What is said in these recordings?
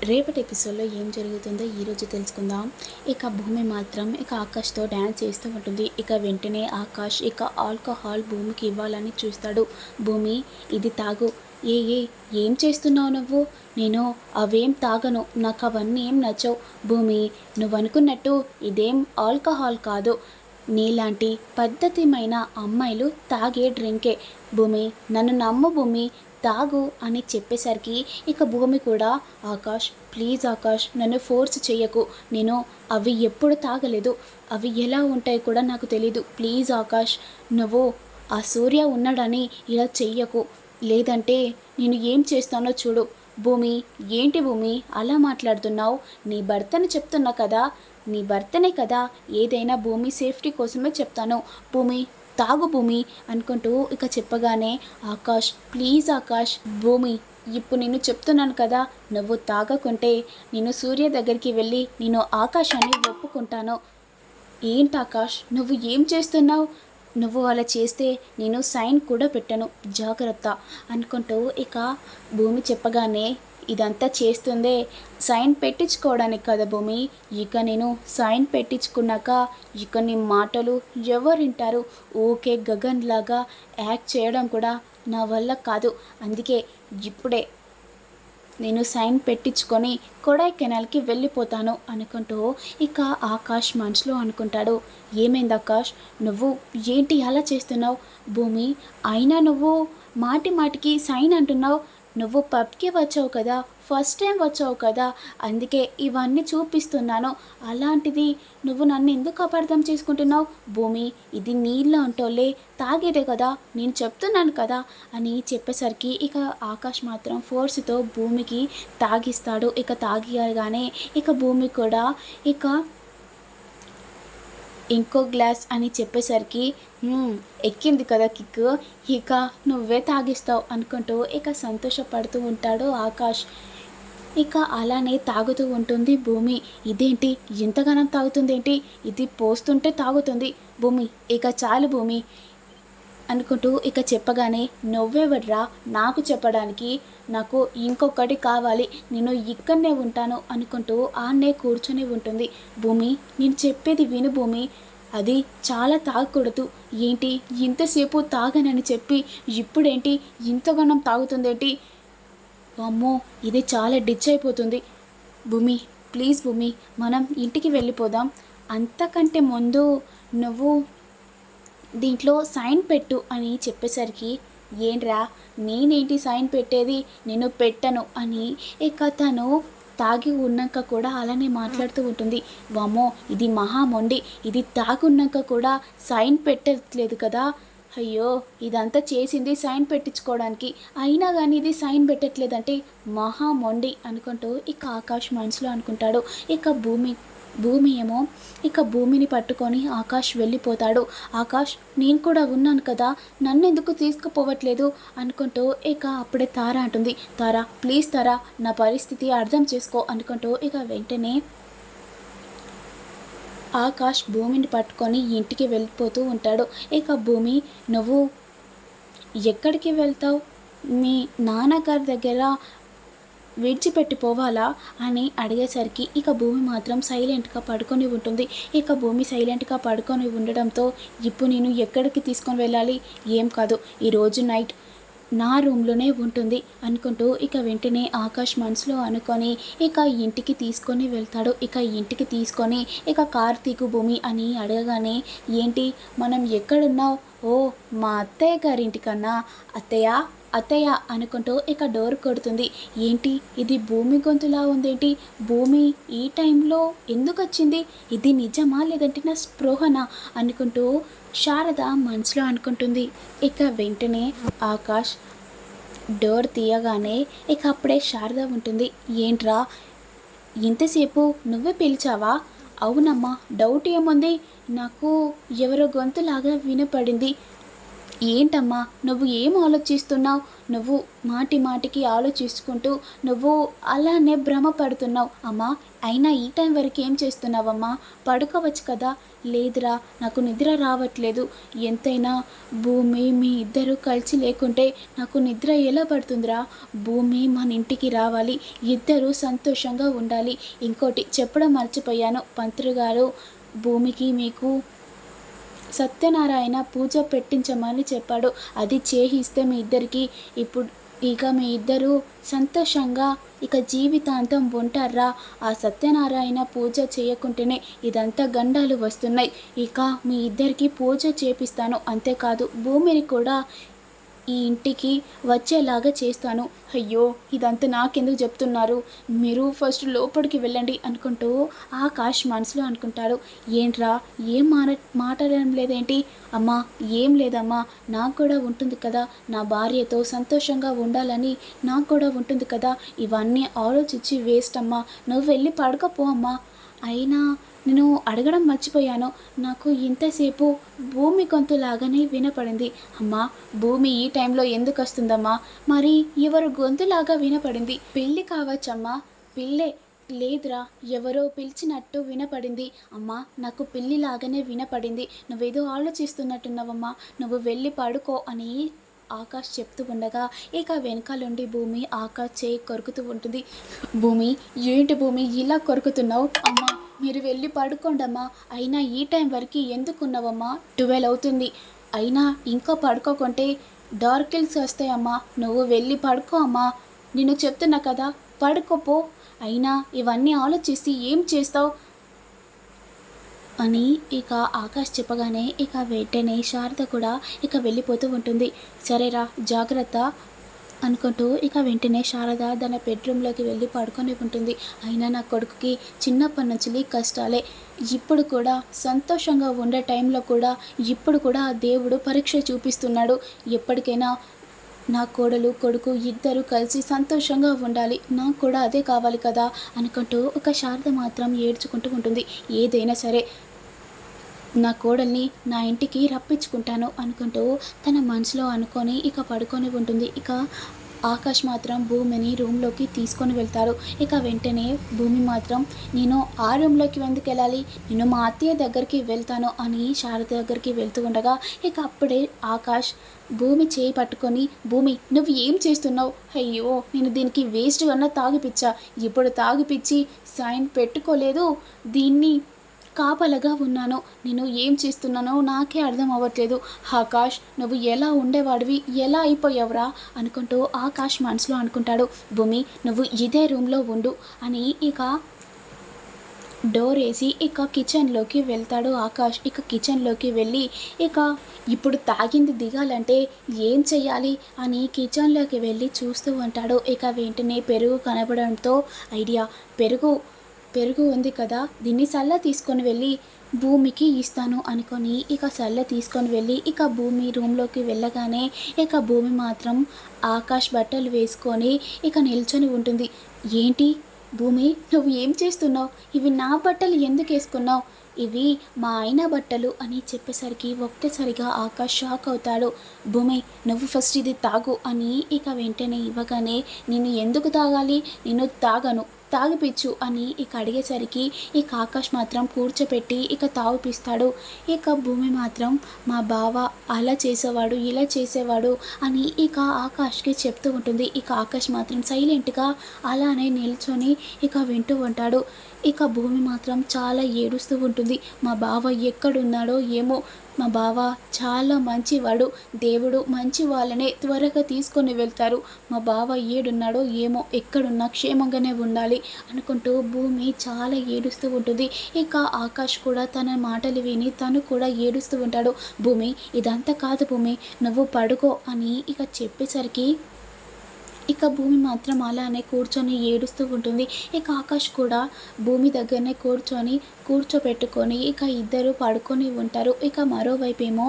రేపటి ఎపిసోడ్లో ఏం జరుగుతుందో ఈరోజు తెలుసుకుందాం. ఇక భూమి మాత్రం ఇక ఆకాష్తో డ్యాన్స్ చేస్తూ ఉంటుంది. ఇక వెంటనే ఆకాష్ ఇక ఆల్కహాల్ భూమికి ఇవ్వాలని చూస్తాడు. భూమి, ఇది తాగు. ఏ ఏ ఏం చేస్తున్నావు నువ్వు? నేను అవేం తాగను, నాకు అవన్నీ ఏం నచ్చవు. భూమి, నువ్వు అనుకున్నట్టు ఇదేం ఆల్కహాల్ కాదు, నీలాంటి పద్ధతిమైన అమ్మాయిలు తాగే డ్రింకే. భూమి, నన్ను నమ్ము భూమి, తాగు అని చెప్పేసరికి ఇక భూమి కూడా, ఆకాష్ ప్లీజ్ ఆకాష్, నన్ను ఫోర్స్ చెయ్యకు, నేను అవి ఎప్పుడు తాగలేదు, అవి ఎలా ఉంటాయి కూడా నాకు తెలీదు, ప్లీజ్ ఆకాష్, నువ్వు ఆ సూర్య ఉన్నాడని ఇలా చెయ్యకు, లేదంటే నేను ఏం చేస్తానో చూడు. భూమి, ఏంటి భూమి అలా మాట్లాడుతున్నావు? నీ భర్తని చెప్తున్నా కదా, నీ భర్తనే కదా, ఏదైనా భూమి సేఫ్టీ కోసమే చెప్తాను. భూమి తాగు భూమి అనుకుంటూ ఇక చెప్పగానే, ఆకాష్ ప్లీజ్ ఆకాష్, భూమి ఇప్పుడు నేను చెప్తున్నాను కదా, నువ్వు తాగకుంటే నేను సూర్య దగ్గరికి వెళ్ళి నేను ఆకాశాన్ని ఒప్పుకుంటాను. ఏంటి ఆకాష్ నువ్వు ఏం చేస్తున్నావు? నువ్వు అలా చేస్తే నేను సైన్ కూడా పెట్టను, జాగ్రత్త అనుకుంటూ ఇక భూమి చెప్పగానే, ఇదంతా చేస్తుందే సైన్ పెట్టించుకోవడానికి కదా భూమి, ఇక నేను సైన్ పెట్టించుకున్నాక ఇక నీ మాటలు ఎవరు వింటారు? ఓకే గగన్ లాగా యాక్ట్ చేయడం కూడా నా వల్ల కాదు, అందుకే ఇప్పుడే నేను సైన్ పెట్టించుకొని కొడైకెనాల్కి వెళ్ళిపోతాను అనుకుంటూ ఇక ఆకాష్ మనసులో అనుకుంటాడు. ఏమైంది ఆకాష్, నువ్వు ఏంటి అలా చేస్తున్నావు? భూమి, అయినా నువ్వు మాటి మాటికి సైన్ అంటున్నావు, నువ్వు పబ్కి వచ్చావు కదా, ఫస్ట్ టైం వచ్చావు కదా, అందుకే ఇవన్నీ చూపిస్తున్నాను, అలాంటిది నువ్వు నన్ను ఎందుకు అపార్థం చేసుకుంటున్నావు? భూమి, ఇది నీళ్ళ అంటోలే, తాగేదే కదా, నేను చెప్తున్నాను కదా అని చెప్పేసరికి ఇక ఆకాష్ మాత్రం ఫోర్స్తో భూమికి తాగిస్తాడు. ఇక తాగియగానే ఇక భూమి కూడా ఇక ఇంకో గ్లాస్ అని చెప్పేసరికి, ఎక్కింది కదా కిక్, ఇక నువ్వే తాగిస్తావు అనుకుంటూ ఇక సంతోషపడుతూ ఉంటాడు ఆకాష్. ఇక అలానే తాగుతూ ఉంటుంది భూమి. ఇదేంటి ఇంతగానం తాగుతుందేంటి, ఇది పోస్తుంటే తాగుతుంది. భూమి ఇక చాలు భూమి అనుకుంటూ ఇక చెప్పగానే, నువ్వెవర్రా నాకు చెప్పడానికి, నాకు ఇంకొకటి కావాలి, నేను ఇక్కడనే ఉంటాను అనుకుంటూ ఆన్నే కూర్చొని ఉంటుంది. భూమి, నేను చెప్పేది విను భూమి, అది చాలా తాగకూడదు. ఏంటి ఇంతసేపు తాగనని చెప్పి ఇప్పుడేంటి ఇంతగానం తాగుతుందేంటి? అమ్మో, ఇది చాలా డిచ్ అయిపోతుంది. భూమి ప్లీజ్ భూమి, మనం ఇంటికి వెళ్ళిపోదాం, అంతకంటే ముందు నువ్వు దీంట్లో సైన్ పెట్టు అని చెప్పేసరికి, ఏంట్రా నేనేంటి సైన్ పెట్టేది, నేను పెట్టను అని ఇక తను తాగి ఉన్నాక కూడా అలానే మాట్లాడుతూ ఉంటుంది. వామ్మో, ఇది మహా మొండి, ఇది తాగున్నాక కూడా సైన్ పెట్టట్లేదు కదా, అయ్యో ఇదంతా చేసింది సైన్ పెట్టించుకోవడానికి, అయినా కానీ ఇది సైన్ పెట్టట్లేదంటే మహా మొండి అనుకుంటూ ఇక ఆకాష్ మనసులో అనుకుంటాడు. ఇక భూమి ఏమో ఇక భూమిని పట్టుకొని ఆకాష్ వెళ్ళిపోతాడు. ఆకాష్, నేను కూడా ఉన్నాను కదా, నన్ను ఎందుకు తీసుకుపోవట్లేదు అనుకుంటూ ఇక అప్పుడే తార అంటుంది. తారా ప్లీజ్ తారా, నా పరిస్థితి అర్థం చేసుకో అనుకుంటూ ఇక వెంటనే ఆకాష్ భూమిని పట్టుకొని ఇంటికి వెళ్ళిపోతూ ఉంటాడు. ఇక భూమి, నువ్వు ఎక్కడికి వెళ్తావు? మీ నాన్నగారి దగ్గర విడిచిపెట్టిపోవాలా అని అడిగేసరికి ఇక భూమి మాత్రం సైలెంట్గా పడుకొని ఉంటుంది. ఇక భూమి సైలెంట్గా పడుకొని ఉండడంతో, ఇప్పుడు నేను ఎక్కడికి తీసుకొని వెళ్ళాలి? ఏం కాదు, ఈరోజు నైట్ నా రూమ్లోనే ఉంటుంది అనుకుంటూ ఇక వెంటనే ఆకాష్ మనసులో అనుకొని ఇక ఇంటికి తీసుకొని వెళ్తాడు. ఇక ఇంటికి తీసుకొని ఇక కార్తీక్ భూమి అని అడగగానే, ఏంటి మనం ఎక్కడున్నావు? ఓ మా అత్తయ్య గారింటికన్నా, అత్తయ్య అత్తయ్య అనుకుంటూ ఇక డోర్ కొడుతుంది. ఏంటి ఇది భూమి గొంతులా ఉందేంటి, భూమి ఈ టైంలో ఎందుకు వచ్చింది, ఇది నిజమా లేదంటే నా స్పృహనా అనుకుంటూ శారద మనసులో అనుకుంటుంది. ఇక వెంటనే ఆకాష్ డోర్ తీయగానే ఇక అప్పుడే శారద ఉంటుంది. ఏంట్రా ఇంతసేపు నువ్వే పిలిచావా? అవునమ్మా, డౌట్ ఏముంది, నాకు ఎవరో గొంతులాగా వినపడింది, ఏంటమ్మా నువ్వు ఏం ఆలోచిస్తున్నావు? నువ్వు మాటి మాటికి ఆలోచించుకుంటూ నువ్వు అలానే భ్రమ పడుతున్నావు అమ్మా. అయినా ఈ టైం వరకు ఏం చేస్తున్నావమ్మా? పడుకోవచ్చు కదా. లేదురా నాకు నిద్ర రావట్లేదు. ఎంతైనా భూమి మీ ఇద్దరు కలిసి లేకుంటే నాకు నిద్ర ఎలా పడుతుందిరా? భూమి మన ఇంటికి రావాలి, ఇద్దరు సంతోషంగా ఉండాలి. ఇంకోటి చెప్పడం మర్చిపోయాను పంతులు గారు, భూమికి మీకు సత్యనారాయణ పూజ పెట్టించమని చెప్పాడు. అది చేయిస్తే మీ ఇద్దరికి ఇప్పుడు ఇక మీ ఇద్దరు సంతోషంగా ఇక జీవితాంతం ఉంటారా? ఆ సత్యనారాయణ పూజ చేయకుంటేనే ఇదంతా గండాలు వస్తున్నాయి. ఇక మీ ఇద్దరికి పూజ చేపిస్తాను. అంతేకాదు భూమిని కూడా ఈ ఇంటికి వచ్చేలాగా చేస్తాను. అయ్యో ఇదంతా నాకెందుకు చెప్తున్నారు? మీరు ఫస్ట్ లోపలికి వెళ్ళండి అనుకుంటూ ఆకాష్ మనసులో అనుకుంటాడు. ఏంట్రా ఏం మాట్లాడడం లేదేంటి? అమ్మా ఏం లేదమ్మా, నాకు కూడా ఉంటుంది కదా, నా భార్యతో సంతోషంగా ఉండాలని నాకు కూడా ఉంటుంది కదా. ఇవన్నీ ఆలోచించి వేస్ట్ అమ్మా. నువ్వు వెళ్ళి పడుకోపో అమ్మా. అయినా నేను అడగడం మర్చిపోయాను. నాకు ఇంతసేపు భూమి గొంతులాగానే వినపడింది. అమ్మా భూమి ఈ టైంలో ఎందుకు వస్తుందమ్మా? మరి ఎవరు గొంతులాగా వినపడింది? పెళ్ళి కావచ్చమ్మా. పిల్లే లేదురా, ఎవరో పిలిచినట్టు వినపడింది. అమ్మా నాకు పిల్లిలాగానే వినపడింది. నువ్వేదో ఆలోచిస్తున్నట్టున్నావమ్మా, నువ్వు వెళ్ళి పడుకో అని ఆకాష్ చెప్తూ ఉండగా ఇక వెనకాలండి భూమి ఆకాష్ చేయి కొరుకుతూ ఉంటుంది. భూమి ఏంటి భూమి ఇలా కొరుకుతున్నావు? అమ్మా మీరు వెళ్ళి పడుకోండమ్మా. అయినా ఈ టైం వరకు ఎందుకున్నావమ్మా? 12 అవుతుంది. అయినా ఇంకా పడుకోకుంటే డార్కిల్స్ వస్తాయమ్మా. నువ్వు వెళ్ళి పడుకో అమ్మా. నేను చెప్తున్నా కదా పడుకోపో. అయినా ఇవన్నీ ఆలోచిస్తే ఏం చేస్తావు అని ఇక ఆకాష్ చెప్పగానే ఇక వెంటనే శారద కూడా ఇక వెళ్ళిపోతూ ఉంటుంది. సరేరా జాగ్రత్త అనుకుంటూ ఇక వెంటనే శారద తన బెడ్రూమ్లోకి వెళ్ళి పడుకొని ఉంటుంది. అయినా నా కొడుకుకి చిన్నప్పటి నుంచి కష్టాలే. ఇప్పుడు కూడా సంతోషంగా ఉండే టైంలో కూడా ఇప్పుడు కూడా ఆ దేవుడు పరీక్ష చూపిస్తున్నాడు. ఎప్పటికైనా నా కోడలు కొడుకు ఇద్దరు కలిసి సంతోషంగా ఉండాలి, నాకు కూడా అదే కావాలి కదా అనుకుంటూ ఒక శారద మాత్రం ఏడ్చుకుంటూ ఉంటుంది. ఏదైనా సరే నా కోడల్ని నా ఇంటికి రప్పించుకుంటాను అనుకుంటూ తన మనసులో అనుకొని ఇక పడుకొని ఉంటుంది. ఇక ఆకాష్ మాత్రం భూమిని రూమ్లోకి తీసుకొని వెళ్తారు. ఇక వెంటనే భూమి మాత్రం నేను ఆ రూమ్లోకి ఎందుకు వెళ్ళాలి, నేను మా అత్తయ్య దగ్గరికి వెళ్తాను అని శారద దగ్గరికి వెళ్తూ ఉండగా ఇక అప్పుడే ఆకాష్ భూమి చేయి పట్టుకొని, భూమి నువ్వు ఏం చేస్తున్నావు? అయ్యో నేను దీనికి వేస్ట్ కన్నా తాగిపిచ్చా, ఇప్పుడు తాగిపిచ్చి సైన్ పెట్టుకోలేదు, దీన్ని కాపలగా ఉన్నాను, నేను ఏం చేస్తున్నానో నాకే అర్థం అవ్వట్లేదు. ఆకాష్ నువ్వు ఎలా ఉండేవాడివి ఎలా అయిపోయావురా అనుకుంటూ ఆకాష్ మనసులో అనుకుంటాడు. భూమి నువ్వు ఇదే రూమ్లో ఉండు అని ఇక డోర్ వేసి ఇక కిచెన్లోకి వెళ్తాడు ఆకాష్. ఇక కిచెన్లోకి వెళ్ళి ఇక ఇప్పుడు తాగింది దిగాలంటే ఏం చెయ్యాలి అని కిచెన్లోకి వెళ్ళి చూస్తూ ఉంటాడు. ఇక వెంటనే పెరుగు కనపడంతో ఐడియా, పెరుగు ఉంది కదా, దీన్ని సల్ల తీసుకొని వెళ్ళి భూమికి ఇస్తాను అనుకొని ఇక సల్ల తీసుకొని వెళ్ళి ఇక భూమి రూమ్లోకి వెళ్ళగానే ఇక భూమి మాత్రం ఆకాష్ బట్టలు వేసుకొని ఇక నిల్చొని ఉంటుంది. ఏంటి భూమి నువ్వు ఏం చేస్తున్నావు? ఇవి నా బట్టలు ఎందుకు వేసుకున్నావు? ఇవి మా ఆయన బట్టలు అని చెప్పేసరికి ఒక్కసారిగా ఆకాష్ షాక్ అవుతాడు. భూమి నువ్వు ఫస్ట్ ఇది తాగు అని ఇక వెంటనే ఇవ్వగానే నేను ఎందుకు తాగాలి, నేను తాగను, తాగిపిచ్చు అని ఇక అడిగేసరికి ఇక ఆకాష్ మాత్రం కూర్చోపెట్టి ఇక తాగిపిస్తాడు. ఇక భూమి మాత్రం మా బావ అలా చేసేవాడు ఇలా చేసేవాడు అని ఇక ఆకాష్కి చెప్తూ ఉంటుంది. ఇక ఆకాష్ మాత్రం సైలెంట్గా అలానే నిల్చొని ఇక వింటూ ఉంటాడు. ఇక భూమి మాత్రం చాలా ఏడుస్తూ ఉంటుంది. మా బావ ఎక్కడున్నాడో ఏమో, మా బావ చాలా మంచివాడు, దేవుడు మంచి వాళ్ళనే త్వరగా తీసుకొని వెళ్తారు, మా బావ ఏడున్నాడో ఏమో, ఎక్కడున్నా క్షేమంగానే ఉండాలి అనుకుంటూ భూమి చాలా ఏడుస్తూ ఉంటుంది. ఇక ఆకాష్ కూడా తన మాటలు విని తను కూడా ఏడుస్తూ ఉంటాడు. భూమి ఇదంతా కాదు భూమి, నువ్వు పడుకో అని ఇక చెప్పేసరికి ఇక భూమి మాత్రం అలానే కూర్చొని ఏడుస్తూ ఉంటుంది. ఇక ఆకాష్ కూడా భూమి దగ్గరనే కూర్చోపెట్టుకొని ఇక ఇద్దరు పడుకొని ఉంటారు. ఇక మరోవైపేమో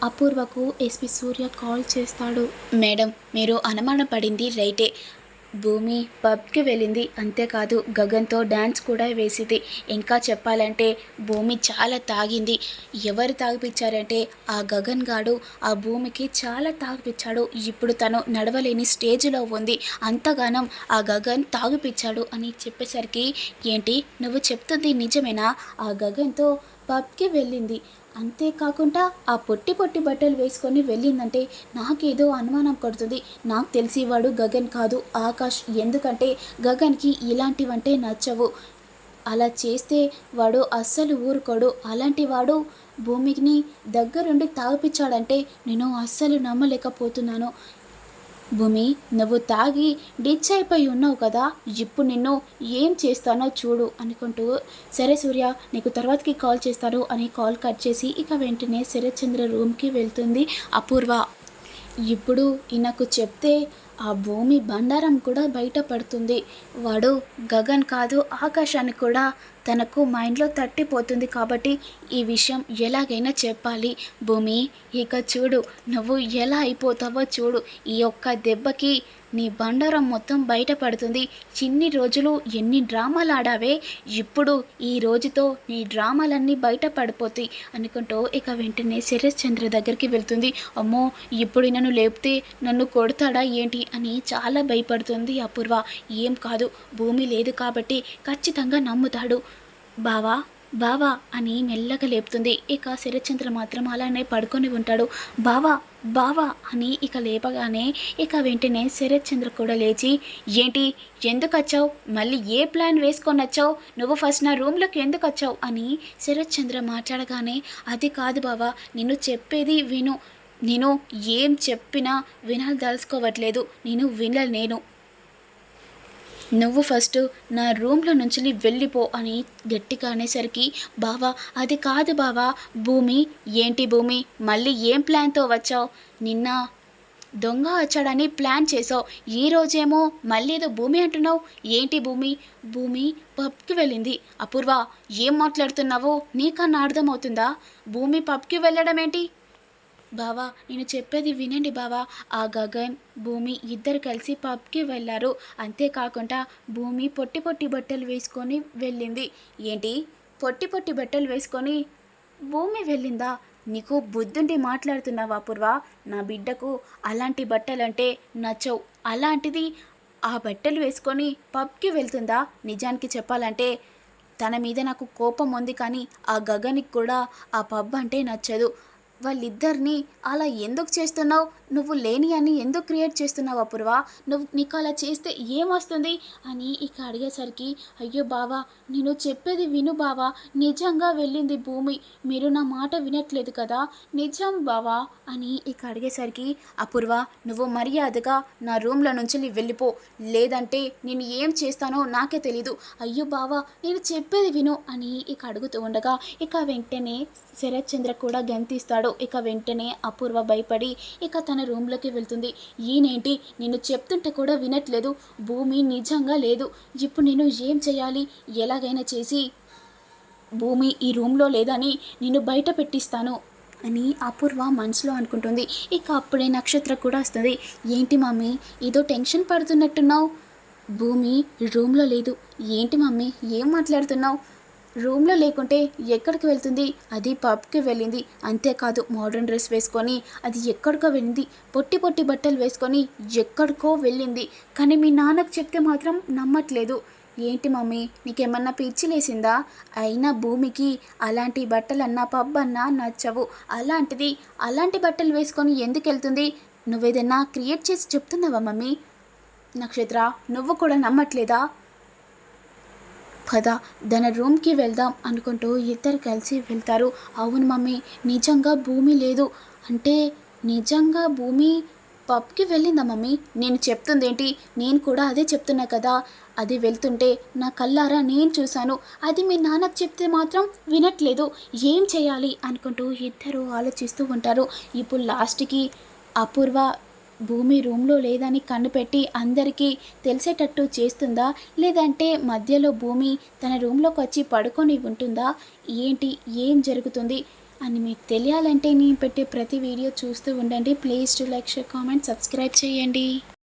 అపూర్వకు ఎస్పీ సూర్య కాల్ చేస్తాడు. మేడం మీరు అనుమానపడింది రైటే, భూమి పబ్కి వెళ్ళింది. అంతేకాదు గగన్తో డ్యాన్స్ కూడా వేసింది. ఇంకా చెప్పాలంటే భూమి చాలా తాగింది. ఎవరు తాగిపిచ్చారంటే ఆ గగన్ గాడు ఆ భూమికి చాలా తాగిపిచ్చాడు. ఇప్పుడు తను నడవలేని స్టేజ్లో ఉంది. అంతగానం ఆ గగన్ తాగిపిచ్చాడు అని చెప్పేసరికి, ఏంటి నువ్వు చెప్తుంది నిజమేనా? ఆ గగన్తో పబ్కి వెళ్ళింది. అంతేకాకుండా ఆ పొట్టి పొట్టి బట్టలు వేసుకొని వెళ్ళిందంటే నాకేదో అనుమానం కొడుతుంది. నాకు తెలిసి వాడు గగన్ కాదు, ఆకాష్. ఎందుకంటే గగన్కి ఇలాంటివంటే నచ్చవు. అలా చేస్తే వాడు అస్సలు ఊరుకోడు. అలాంటి వాడు భూమిని దగ్గరుండి తాగిపిచ్చాడంటే నేను అస్సలు నమ్మలేకపోతున్నాను. భూమి, నువ్వు తాగి డిచ్ అయిపోయి ఉన్నావు కదా, ఇప్పుడు నిన్ను ఏం చేస్తానో చూడు అనుకుంటూ, సరే సూర్య నీకు తర్వాతకి కాల్ చేస్తాను అని కాల్ కట్ చేసి ఇక వెంటనే శరత్చంద్ర రూమ్కి వెళ్తుంది అపూర్వ. ఇప్పుడు ఈయనకు చెప్తే ఆ భూమి బండారం కూడా బయటపడుతుంది. వాడు గగన్ కాదు, ఆకాశాన్ని కూడా తనకు మైండ్లో తట్టిపోతుంది. కాబట్టి ఈ విషయం ఎలాగైనా చెప్పాలి. భూమి, ఇక చూడు నువ్వు ఎలా అయిపోతావో చూడు. ఈ ఒక్క దెబ్బకి నీ బండారం మొత్తం బయటపడుతుంది. చిన్ని రోజులు ఎన్ని డ్రామాలు ఆడావే, ఇప్పుడు ఈ రోజుతో నీ డ్రామాలన్నీ బయటపడిపోతాయి అనుకుంటూ ఇక వెంటనే శరత్చంద్ర దగ్గరికి వెళ్తుంది. అమ్మో, ఇప్పుడు నన్ను లేపితే నన్ను కొడతాడా ఏంటి అని చాలా భయపడుతుంది అపూర్వ. ఏం కాదు, భూమి లేదు కాబట్టి ఖచ్చితంగా నమ్ముతాడు. బావా బావా అని మెల్లగా లేపుతుంది. ఇక శరత్చంద్ర మాత్రం అలానే పడుకొని ఉంటాడు. బావా బావా అని ఇక లేపగానే ఇక వెంటనే శరత్చంద్ర కూడా లేచి, ఏంటి ఎందుకు వచ్చావు, మళ్ళీ ఏ ప్లాన్ వేసుకొని వచ్చావు, నువ్వు ఫస్ట్ నా రూమ్లోకి ఎందుకు వచ్చావు అని శరత్చంద్ర మాట్లాడగానే, అది కాదు బావా, నేను చెప్పేది విను. నేను ఏం చెప్పినా వినాలదలుచుకోవట్లేదు. నేను వినలేను. నువ్వు ఫస్ట్ నా రూమ్లో నుంచి వెళ్ళిపో అని గట్టిగా అనేసరికి, బావా అది కాదు బావా. భూమి, ఏంటి భూమి, మళ్ళీ ఏం ప్లాన్తో వచ్చావు? నిన్న దొంగ వచ్చాడని ప్లాన్ చేసావు, ఈరోజేమో మళ్ళీ ఏదో భూమి అంటున్నావు. ఏంటి భూమి? భూమి పబ్కి వెళ్ళింది. అపూర్వ, ఏం మాట్లాడుతున్నావో నీకన్నా అర్థమవుతుందా? భూమి పబ్కి వెళ్ళడం ఏంటి? బావా నేను చెప్పేది వినండి బావా. ఆ గగన్ భూమి ఇద్దరు కలిసి పబ్కి వెళ్ళారు. అంతేకాకుండా భూమి పొట్టి పొట్టి బట్టలు వేసుకొని వెళ్ళింది. ఏంటి పొట్టి పొట్టి బట్టలు వేసుకొని భూమి వెళ్ళిందా? నీకు బుద్ధుండి మాట్లాడుతున్నావా అపూర్వ? నా బిడ్డకు అలాంటి బట్టలంటే నచ్చవు. అలాంటిది ఆ బట్టలు వేసుకొని పబ్కి వెళ్తుందా? నిజానికి చెప్పాలంటే తన మీద నాకు కోపం ఉంది, కానీ ఆ గగనికి కూడా ఆ పబ్ అంటే నచ్చదు. వాళ్ళిద్దరిని అలా ఎందుకు చేస్తున్నావు? నువ్వు లేని అని ఎందుకు క్రియేట్ చేస్తున్నావు అపూర్వ? నీకు అలా చేస్తే ఏమొస్తుంది అని ఇక అడిగేసరికి, అయ్యో బావా నేను చెప్పేది విను బావా, నిజంగా వెళ్ళింది భూమి, మీరు నా మాట వినట్లేదు కదా, నిజం బావా అని ఇక అడిగేసరికి, అపూర్వ నువ్వు మర్యాదగా నా రూమ్లో నుంచి వెళ్ళిపో, లేదంటే నేను ఏం చేస్తానో నాకే తెలీదు. అయ్యో బావా నేను చెప్పేది విను అని ఇక అడుగుతూ ఉండగా ఇక వెంటనే శరత్చంద్ర కూడా గంతిస్తాడు. ఇక వెంటనే అపూర్వ భయపడి ఇక తన రూమ్లోకి వెళ్తుంది. ఈయనేంటి నేను చెప్తుంటే కూడా వినట్లేదు, భూమి నిజంగా లేదు, ఇప్పుడు నేను ఏం చేయాలి? ఎలాగైనా చేసి భూమి ఈ రూమ్లో లేదని నేను బయట పెట్టిస్తాను అని అపూర్వ మనసులో అనుకుంటుంది. ఇక అప్పుడే నక్షత్ర కూడా వస్తుంది. ఏంటి మమ్మీ ఏదో టెన్షన్ పడుతున్నట్టున్నావు? భూమి రూమ్లో లేదు. ఏంటి మమ్మీ ఏం మాట్లాడుతున్నావు? రూమ్లో లేకుంటే ఎక్కడికి వెళ్తుంది? అది పబ్కి వెళ్ళింది. అంతేకాదు మోడర్న్ డ్రెస్ వేసుకొని అది ఎక్కడికో వెళ్ళింది. పొట్టి పొట్టి బట్టలు వేసుకొని ఎక్కడికో వెళ్ళింది. కానీ మీ నాన్నకు చెప్తే మాత్రం నమ్మట్లేదు. ఏంటి మమ్మీ నీకేమన్నా పిచ్చి లేసిందా? అయినా భూమికి అలాంటి బట్టలన్నా పబ్ అన్నా నచ్చవు. అలాంటి బట్టలు వేసుకొని ఎందుకు వెళ్తుంది? నువ్వేదన్నా క్రియేట్ చేసి చెప్తున్నావా మమ్మీ? నక్షత్ర నువ్వు కూడా నమ్మట్లేదా? పద తన రూమ్కి వెళ్దాం అనుకుంటూ ఇద్దరు కలిసి వెళ్తారు. అవును మమ్మీ నిజంగా భూమి లేదు. అంటే నిజంగా భూమి పబ్కి వెళ్ళిందా మమ్మీ? నేను చెప్తుంది ఏంటి? నేను కూడా అదే చెప్తున్నా కదా. అది వెళ్తుంటే నా కళ్ళారా నేను చూశాను. అది మీ నాన్నకు చెప్తే మాత్రం వినట్లేదు. ఏం చేయాలి అనుకుంటూ ఇద్దరు ఆలోచిస్తూ ఉంటారు. ఇప్పుడు లాస్ట్కి అపూర్వ భూమి రూమ్లో లేదని కనిపెట్టి అందరికీ తెలిసేటట్టు చేస్తుందా, లేదంటే మధ్యలో భూమి తన రూమ్లోకి వచ్చి పడుకొని ఉంటుందా, ఏంటి ఏం జరుగుతుంది అని మీకు తెలియాలంటే నేను పెట్టే ప్రతి వీడియో చూస్తూ ఉండండి. Please to like, share, comment, subscribe చేయండి.